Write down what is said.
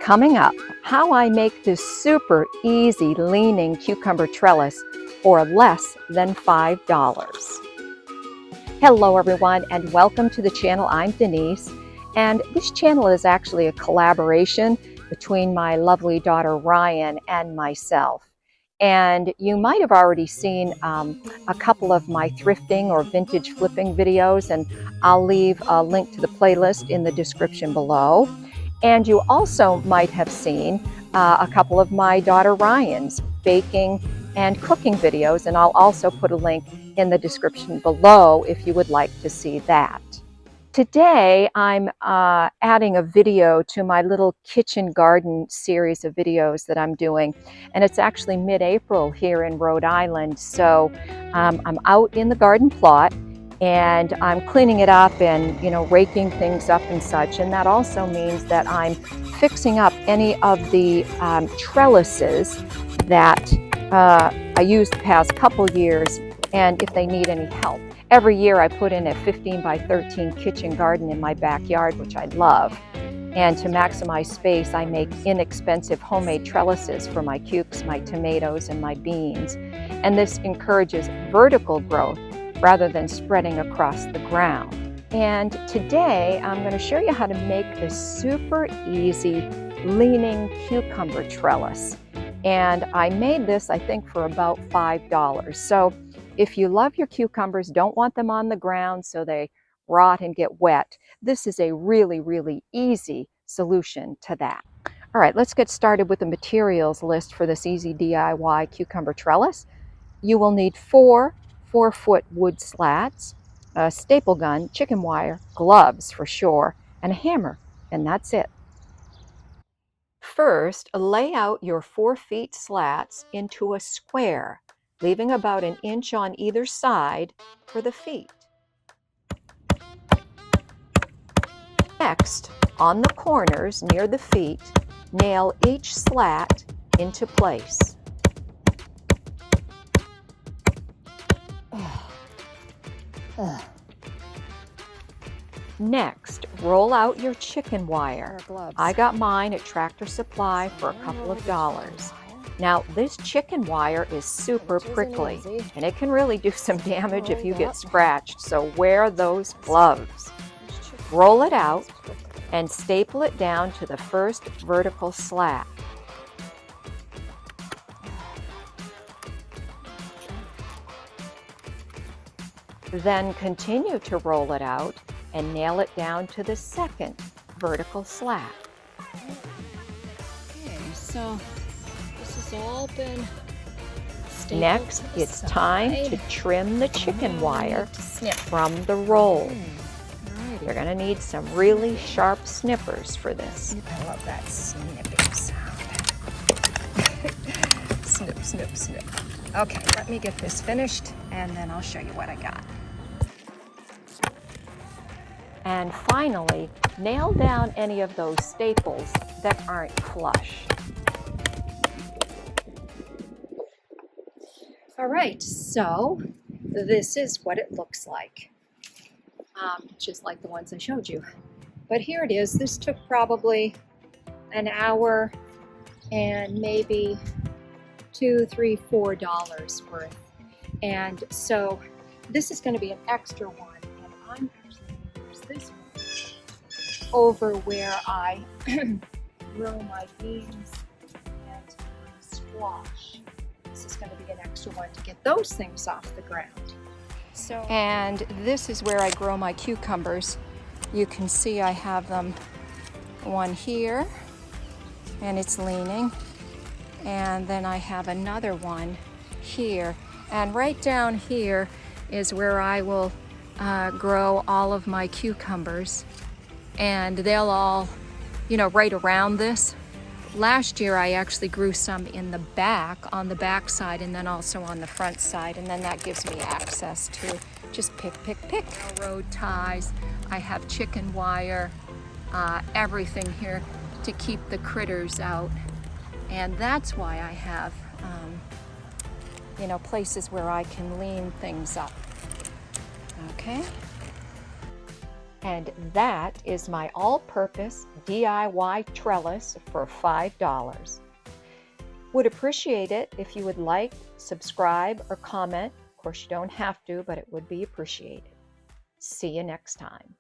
Coming up, how I make this super easy leaning cucumber trellis for less than $5. Hello everyone and welcome to the channel. I'm Denise, and this channel is actually a collaboration between my lovely daughter Ryan and myself. And you might have already seen a couple of my thrifting or vintage flipping videos, and I'll leave a link to the playlist in the description below. And you also might have seen a couple of my daughter Ryan's baking and cooking videos, and I'll also put a link in the description below if you would like to see that. Today I'm adding a video to my little kitchen garden series of videos that I'm doing, and it's actually mid-April here in Rhode Island, so I'm out in the garden plot and I'm cleaning it up and raking things up and such, and that also means that I'm fixing up any of the trellises that I used the past couple years, and if they need any help. Every year I put in a 15 by 13 kitchen garden in my backyard, which I love. And to maximize space, I make inexpensive homemade trellises for my cukes, my tomatoes, and my beans. And this encourages vertical growth rather than spreading across the ground. And today I'm going to show you how to make this super easy leaning cucumber trellis. And I made this, I think, for about $5. So if you love your cucumbers, don't want them on the ground so they rot and get wet, this is a really, really easy solution to that. All right, let's get started with the materials list for this easy DIY cucumber trellis. You will need 4 4-foot wood slats, a staple gun, chicken wire, gloves for sure, and a hammer, and that's it. First, lay out your 4 feet slats into a square, leaving about an inch on either side for the feet. Next, on the corners near the feet, nail each slat into place. Next, roll out your chicken wire. I got mine at Tractor Supply for a couple of dollars. Now, this chicken wire is super prickly, and it can really do some damage if you get scratched, so wear those gloves. Roll it out and staple it down to the first vertical slat. Then continue to roll it out and nail it down to the second vertical slat. Okay, so this has all been stapled. Next, it's time to trim the chicken wire from the roll. You're going to need some really sharp snippers for this. I love that snipping sound. Snip, snip, snip. Okay, let me get this finished and then I'll show you what I got. And finally, nail down any of those staples that aren't flush. All right, so this is what it looks like. Just like the ones I showed you. But here it is. This took probably an hour and maybe $2, $3, $4 worth. And so this is going to be an extra one. And I'm actually going to use this one over where I grow my beans and my squash. This is going to be an extra one to get those things off the ground. And this is where I grow my cucumbers. You can see I have them, one here, and it's leaning. And then I have another one here. And right down here is where I will grow all of my cucumbers. And they'll all, right around this. Last year I actually grew some in the back, on the back side, and then also on the front side, and then that gives me access to just pick. Railroad ties, I have chicken wire, everything here to keep the critters out, and that's why I have, places where I can lean things up. Okay. And that is my all-purpose DIY trellis for $5. Would appreciate it if you would like, subscribe, or comment. Of course, you don't have to, but it would be appreciated. See you next time.